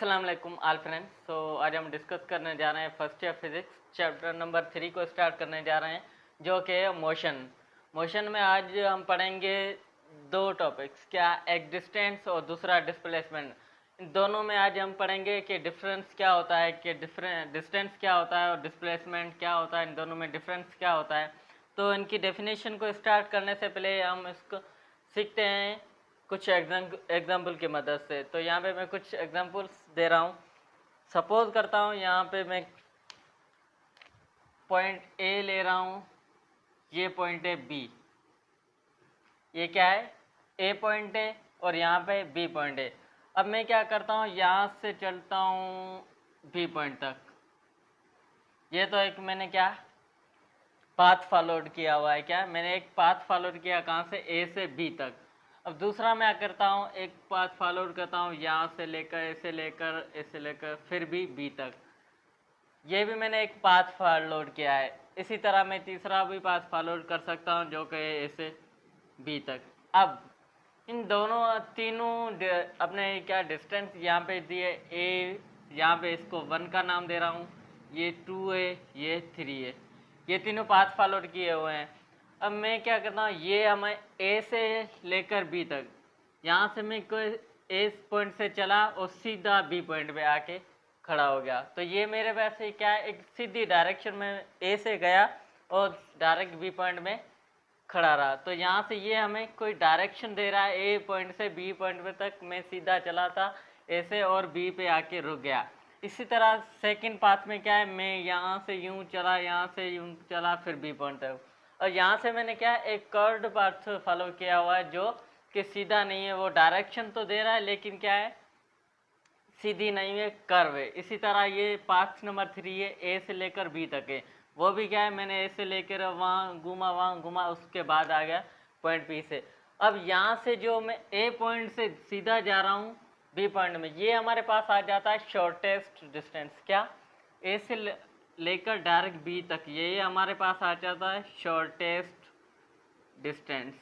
अस्सलाम वालेकुम all friends. आज हम डिस्कस करने जा रहे हैं first year physics chapter number 3 को स्टार्ट करने जा रहे हैं, जो कि मोशन। मोशन में आज हम पढ़ेंगे दो टॉपिक्स, क्या एक डिस्टेंस और दूसरा डिस्प्लेसमेंट। इन दोनों में आज हम पढ़ेंगे कि डिफरेंस क्या होता है, कि डिस्टेंस क्या होता है और डिस्प्लेसमेंट क्या होता है, इन दोनों में डिफरेंस क्या होता है। तो इनकी डेफिनेशन को स्टार्ट करने से पहले हम इसको सीखते हैं कुछ एग्जाम्पल की मदद से। तो यहाँ पे मैं कुछ एग्जाम्पल्स दे रहा हूँ। सपोज करता हूँ यहाँ पे मैं पॉइंट ए ले रहा हूँ, ये पॉइंट है बी। ये क्या है? ए पॉइंट है और यहाँ पे बी पॉइंट है। अब मैं क्या करता हूँ, यहाँ से चलता हूँ बी पॉइंट तक। ये तो एक मैंने क्या पाथ फॉलोड किया हुआ है, क्या मैंने एक पाथ फॉलोड किया, कहाँ से? ए से बी तक। अब दूसरा मैं करता हूँ, एक पाथ फॉलोड करता हूँ यहाँ से लेकर ऐसे लेकर फिर भी बी तक। ये भी मैंने एक पाथ फॉलोड किया है। इसी तरह मैं तीसरा भी पाथ फॉलोड कर सकता हूँ, जो कि ए से बी तक। अब इन दोनों तीनों अपने क्या डिस्टेंस यहाँ पे दिए, ए यहाँ पे इसको 1 का नाम दे रहा हूँ, ये 2 है, ये 3 है। ये तीनों पाथ फॉलोड किए हुए हैं। अब मैं क्या करता हूँ, ये हमें ए से लेकर बी तक, यहाँ से मैं कोई ए पॉइंट से चला और सीधा बी पॉइंट पे आके खड़ा हो गया। तो ये मेरे पास क्या है, एक सीधी डायरेक्शन में ए से गया और डायरेक्ट बी पॉइंट में खड़ा रहा। तो यहाँ से ये हमें कोई डायरेक्शन दे रहा है, ए पॉइंट से बी पॉइंट पे तक मैं सीधा चला था ए से और बी पे आके रुक गया। इसी तरह सेकंड पाथ में क्या है, मैं यहाँ से यूं चला, यहाँ से यूं चला, फिर बी पॉइंट तक। और यहाँ से मैंने क्या एक कर्व्ड पाथ फॉलो किया हुआ है, जो कि सीधा नहीं है। वो डायरेक्शन तो दे रहा है लेकिन क्या है, सीधी नहीं है, कर्व है। इसी तरह ये पाथ नंबर 3 है, ए से लेकर बी तक है। वो भी क्या है, मैंने ए से लेकर वहाँ घुमा, उसके बाद आ गया पॉइंट बी से। अब यहाँ से जो मैं ए पॉइंट से सीधा जा रहा हूँ बी पॉइंट में, ये हमारे पास आ जाता है शॉर्टेस्ट डिस्टेंस। क्या? ए से लेकर डायरेक्ट बी तक, ये हमारे पास आ जाता है शॉर्टेस्ट डिस्टेंस।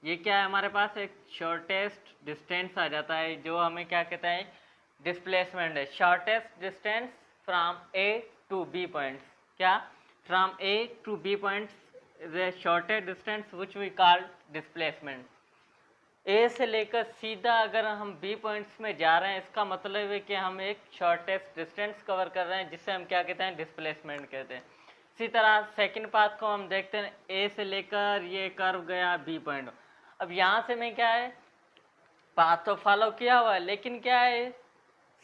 ये क्या है, हमारे पास एक शॉर्टेस्ट डिस्टेंस आ जाता है, जो हमें क्या कहता है, डिस्प्लेसमेंट है। Shortest distance from A to B points. क्या? From A to B points the shortest distance which we call displacement. A से लेकर सीधा अगर हम बी पॉइंट्स में जा रहे हैं, इसका मतलब है कि हम एक शॉर्टेस्ट डिस्टेंस कवर कर रहे हैं, जिससे हम क्या कहते हैं, डिस्प्लेसमेंट कहते हैं। इसी तरह सेकंड पाथ को हम देखते हैं, ए से लेकर ये कर्व गया बी पॉइंट। अब यहाँ से मैं क्या है, पाथ तो फॉलो किया हुआ है, लेकिन क्या है,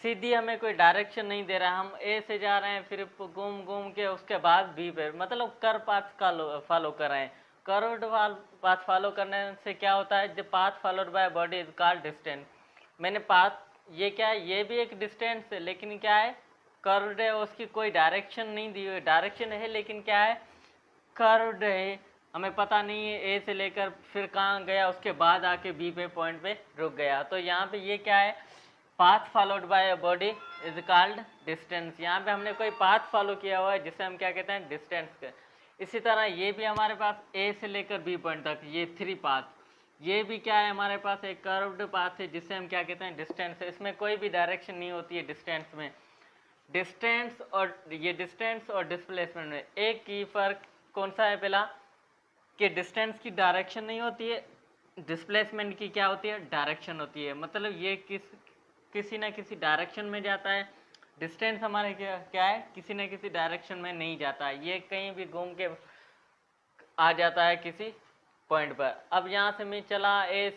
सीधी हमें कोई डायरेक्शन नहीं दे रहा। हम ए से जा रहे हैं, फिर घूम के उसके बाद बी पे, मतलब कर्व पाथ का फॉलो कर रहे हैं। कर्व्ड पाथ फॉलो करने से क्या होता है, the path followed by body is called distance. मैंने पाथ, ये क्या है, ये भी एक डिस्टेंस है, लेकिन क्या है, कर्व्ड है, उसकी कोई डायरेक्शन नहीं दी हुई। डायरेक्शन है लेकिन क्या है, कर्व्ड है, हमें पता नहीं है ए से लेकर फिर कहाँ गया, उसके बाद आके बी पे पॉइंट पे रुक गया। तो यहाँ पे ये क्या है, path followed by body is called distance. यहाँ पे हमने कोई पाथ फॉलो किया हुआ है, जिसे हम क्या कहते हैं, डिस्टेंस। इसी तरह ये भी हमारे पास ए से लेकर बी पॉइंट तक, ये 3 पाथ, ये भी क्या है, हमारे पास एक कर्व्ड पाथ है, जिसे हम क्या कहते हैं, डिस्टेंस है। इसमें कोई भी डायरेक्शन नहीं होती है डिस्टेंस में। डिस्टेंस और ये डिस्टेंस और डिस्प्लेसमेंट में एक ही फर्क कौन सा है, पहला कि डिस्टेंस की डायरेक्शन नहीं होती है, डिस्प्लेसमेंट की क्या होती है, डायरेक्शन होती है। मतलब ये किसी ना किसी डायरेक्शन में जाता है। डिस्टेंस हमारे क्या है, किसी न किसी डायरेक्शन में नहीं जाता है, ये कहीं भी घूम के आ जाता है किसी पॉइंट पर। अब यहाँ से मैं चला ए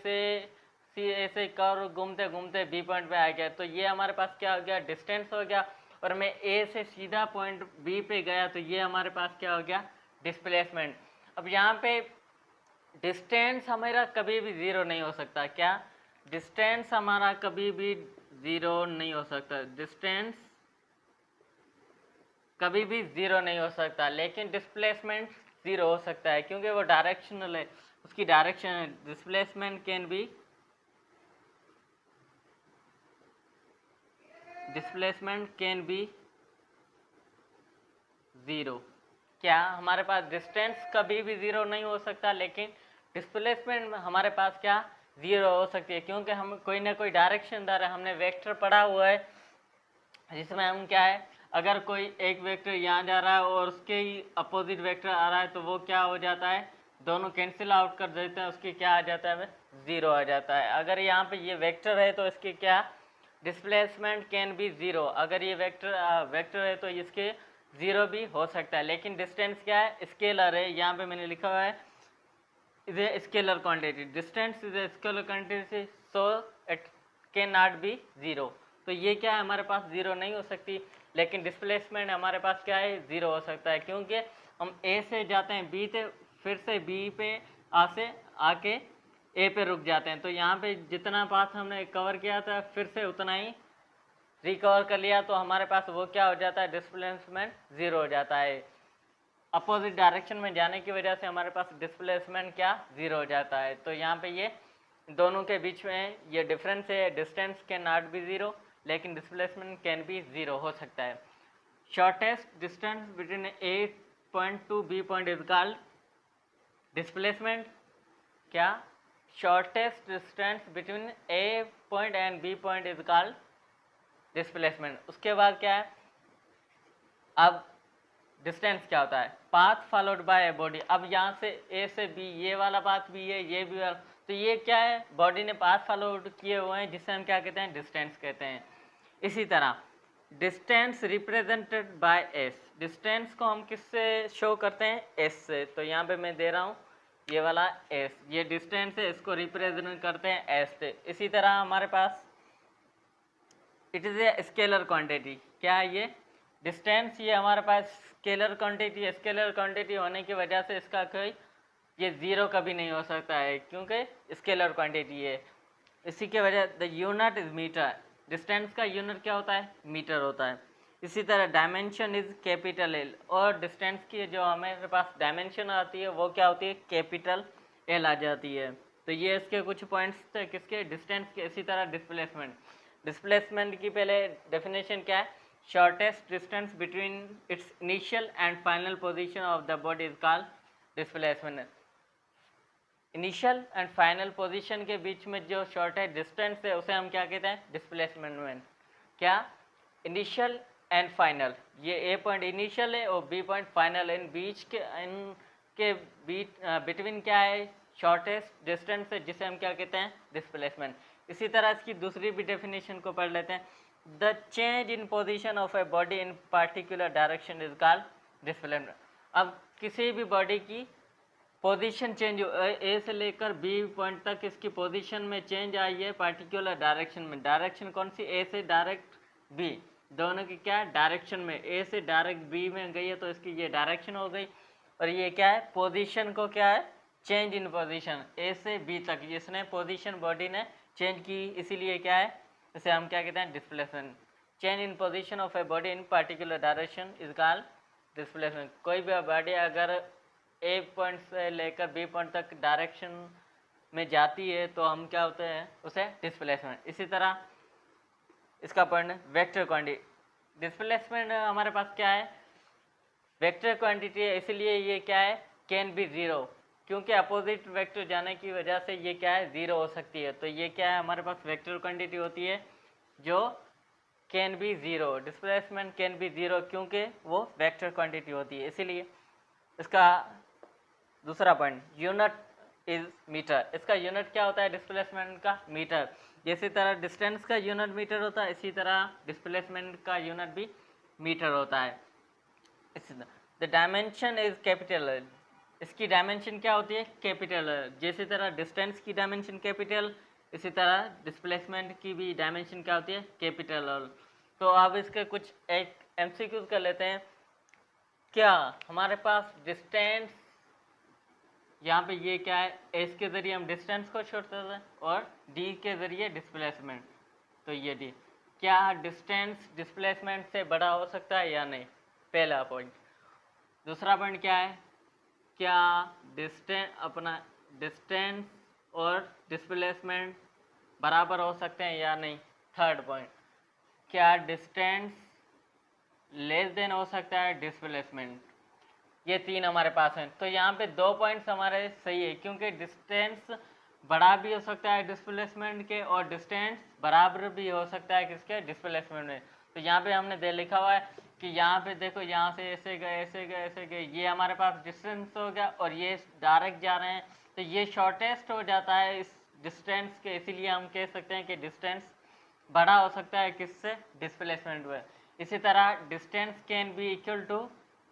से कर्व घूमते घूमते बी पॉइंट पे आ गया, तो ये हमारे पास क्या हो गया, डिस्टेंस हो गया। और मैं ए से सीधा पॉइंट बी पे गया, तो ये हमारे पास क्या हो गया, डिस्प्लेसमेंट। अब यहाँ पे डिस्टेंस हमारा कभी भी ज़ीरो नहीं हो सकता। क्या? डिस्टेंस हमारा कभी भी ज़ीरो नहीं हो सकता, डिस्टेंस कभी भी ज़ीरो नहीं हो सकता, लेकिन डिस्प्लेसमेंट ज़ीरो हो सकता है, क्योंकि वो डायरेक्शनल है, उसकी डायरेक्शन है। Displacement can be zero. क्या? हमारे पास डिस्टेंस कभी भी ज़ीरो नहीं हो सकता, लेकिन डिस्प्लेसमेंट में हमारे पास क्या ज़ीरो हो सकती है, क्योंकि हम कोई ना कोई डायरेक्शन दे रहे हैं। हमने वेक्टर पढ़ा हुआ है जिसमें हम क्या है, अगर कोई एक वेक्टर यहाँ जा रहा है और उसके ही अपोजिट वेक्टर आ रहा है तो वो क्या हो जाता है, दोनों कैंसिल आउट कर देते हैं, उसके क्या आ जाता है, ज़ीरो आ जाता है। अगर यहाँ पे ये वेक्टर है तो इसके क्या, डिस्प्लेसमेंट कैन बी ज़ीरो। अगर ये वेक्टर है तो इसके ज़ीरो भी हो सकता है। लेकिन डिस्टेंस क्या है, स्केलर है, यहाँ पे मैंने लिखा हुआ है is a scalar quantity. Distance is a scalar quantity, so it cannot be zero. तो ये क्या है, हमारे पास ज़ीरो नहीं हो सकती, लेकिन डिस्प्लेसमेंट हमारे पास क्या है, ज़ीरो हो सकता है, क्योंकि हम ए से जाते हैं बी पे, फिर से बी पे से आके ए पे रुक जाते हैं। तो यहाँ पे जितना पाथ हमने कवर किया था फिर से उतना ही रिकवर कर लिया, तो हमारे पास वो क्या हो जाता है, डिस्प्लेसमेंट ज़ीरो हो जाता है। अपोजिट डायरेक्शन में जाने की वजह से हमारे पास डिस्प्लेसमेंट क्या, ज़ीरो हो जाता है। तो यहाँ पे ये दोनों के बीच में ये डिफरेंस है, distance can not be zero, लेकिन डिस्प्लेसमेंट कैन बी ज़ीरो हो सकता है। Shortest distance between A point to B point is called displacement. क्या, shortest distance between A point and B point is called displacement. उसके बाद क्या है, अब डिस्टेंस क्या होता है, path followed by a body. अब यहाँ से ए से बी, ये वाला पाथ भी है, ये भी वाला, तो ये क्या है, बॉडी ने पाथ फॉलोड किए हुए हैं, जिसे हम क्या कहते हैं, डिस्टेंस कहते हैं। इसी तरह distance represented by S, distance को हम किससे शो करते हैं, एस से। तो यहाँ पे मैं दे रहा हूँ ये वाला एस, ये डिस्टेंस है, इसको रिप्रेजेंट करते हैं एस से। इसी तरह हमारे पास it is a scalar quantity. क्या है ये, डिस्टेंस, ये हमारे पास स्केलर क्वांटिटी है। स्केलर क्वांटिटी होने की वजह से इसका कोई ये ज़ीरो कभी नहीं हो सकता है, क्योंकि स्केलर क्वांटिटी है। इसी के वजह the unit is metre, distance का यूनिट क्या होता है, मीटर होता है। इसी तरह डायमेंशन इज कैपिटल एल, और डिस्टेंस की जो हमारे पास डायमेंशन आती है वो क्या होती है, कैपिटल एल आ जाती है। तो ये इसके कुछ पॉइंट्स थे किसके, डिस्टेंस के। इसी तरह डिस्प्लेसमेंट, डिस्प्लेसमेंट की पहले डेफिनेशन क्या है, shortest distance between its initial and final position of the body is called displacement. Initial and final position के बीच में जो शॉर्टेस्ट डिस्टेंस है उसे हम क्या कहते हैं, डिस्प्लेसमेंट। क्या, इनिशियल एंड फाइनल, ये ए पॉइंट इनिशियल है और बी पॉइंट फाइनल है, इन बीच के इनके बीच बिटवीन क्या है, शॉर्टेस्ट डिस्टेंस है, जिसे हम क्या कहते हैं, डिस्प्लेसमेंट। इसी तरह इसकी दूसरी भी डेफिनेशन को पढ़ लेते हैं, the change in position of a body in particular direction is called displacement. अब किसी भी बॉडी की पोजीशन चेंज, ए से लेकर बी पॉइंट तक इसकी पोजीशन में चेंज आई है पार्टिकुलर डायरेक्शन में। डायरेक्शन कौन सी, ए से डायरेक्ट बी, दोनों की क्या है, डायरेक्शन में। ए से डायरेक्ट बी में गई है तो इसकी ये डायरेक्शन हो गई, और ये क्या है, पोजीशन को क्या है, चेंज इन पोजीशन, ए से बी तक इसने पोजीशन बॉडी ने चेंज की, इसीलिए क्या है, इसे हम क्या कहते हैं, displacement. Change in position of a body in particular direction is called displacement. कोई भी बॉडी अगर ए पॉइंट से लेकर बी पॉइंट तक डायरेक्शन में जाती है तो हम क्या होते हैं, उसे डिस्प्लेसमेंट। इसी तरह इसका पॉइंट वेक्टर क्वांटिटी, डिस्प्लेसमेंट हमारे पास क्या है, वेक्टर क्वांटिटी है, इसलिए ये क्या है, कैन बी ज़ीरो, क्योंकि अपोजिट वेक्टर जाने की वजह से ये क्या है, ज़ीरो हो सकती है। तो ये क्या है, हमारे पास वेक्टर क्वांटिटी होती है जो can be zero, displacement can be zero, क्योंकि वो वेक्टर क्वांटिटी होती है। इसीलिए इसका दूसरा पॉइंट, यूनिट इज मीटर, इसका यूनिट क्या होता है, डिस्प्लेसमेंट का मीटर। जैसी तरह डिस्टेंस का यूनिट मीटर होता है, इसी तरह डिस्प्लेसमेंट का यूनिट भी मीटर होता है। द डायमेंशन इज कैपिटल, इसकी डायमेंशन क्या होती है, कैपिटल। जैसी तरह डिस्टेंस की डायमेंशन कैपिटल, इसी तरह डिस्प्लेसमेंट की भी डायमेंशन क्या होती है, कैपिटल। तो अब इसके कुछ एक एमसीक्यूज कर लेते हैं। क्या हमारे पास डिस्टेंस, यहाँ पे ये क्या है, एस के ज़रिए हम डिस्टेंस को छोड़ते थे और डी के ज़रिए डिस्प्लेसमेंट, तो ये डी, क्या डिस्टेंस डिस्प्लेसमेंट से बड़ा हो सकता है या नहीं, पहला पॉइंट। दूसरा पॉइंट क्या है, क्या डिस्टेंस और डिस्प्लेसमेंट बराबर हो सकते हैं या नहीं। थर्ड पॉइंट, क्या डिस्टेंस लेस देन हो सकता है डिस्प्लेसमेंट। ये तीन हमारे पास हैं। तो यहाँ पे दो पॉइंट्स हमारे सही है, क्योंकि डिस्टेंस बड़ा भी हो सकता है डिस्प्लेसमेंट के, और डिस्टेंस बराबर भी हो सकता है किसके, डिस्प्लेसमेंट में। तो यहाँ पे हमने दे लिखा हुआ है कि यहाँ पे देखो, यहाँ से ऐसे गए ऐसे गए ऐसे गए, ये हमारे पास डिस्टेंस हो गया, और ये डायरेक्ट जा रहे हैं, तो ये शॉर्टेस्ट हो जाता है इस डिस्टेंस के, इसीलिए हम कह सकते हैं कि डिस्टेंस बड़ा हो सकता है किससे, डिस्प्लेसमेंट में। इसी तरह distance can be equal to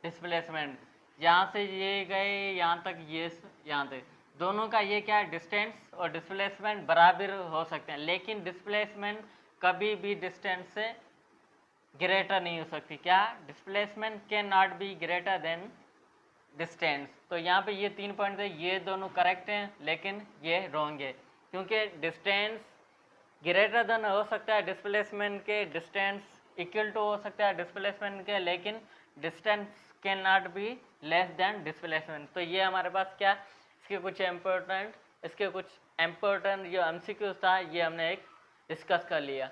displacement, यहाँ से ये गए यहाँ तक, ये यहाँ तक, दोनों का ये क्या है, डिस्टेंस और डिस्प्लेसमेंट बराबर हो सकते हैं, लेकिन डिस्प्लेसमेंट कभी भी डिस्टेंस से ग्रेटर नहीं हो सकती। क्या, displacement can not be greater than distance. तो यहाँ पे ये 3 पॉइंट है, ये दोनों करेक्ट हैं, लेकिन ये रॉन्ग है, क्योंकि डिस्टेंस ग्रेटर देन हो सकता है डिस्प्लेसमेंट के, डिस्टेंस इक्वल टू हो सकता है डिस्प्लेसमेंट के, लेकिन distance can not be less than displacement. तो ये हमारे पास क्या, इसके कुछ इम्पोर्टेंट जो MCQs था, ये हमने एक डिस्कस कर लिया।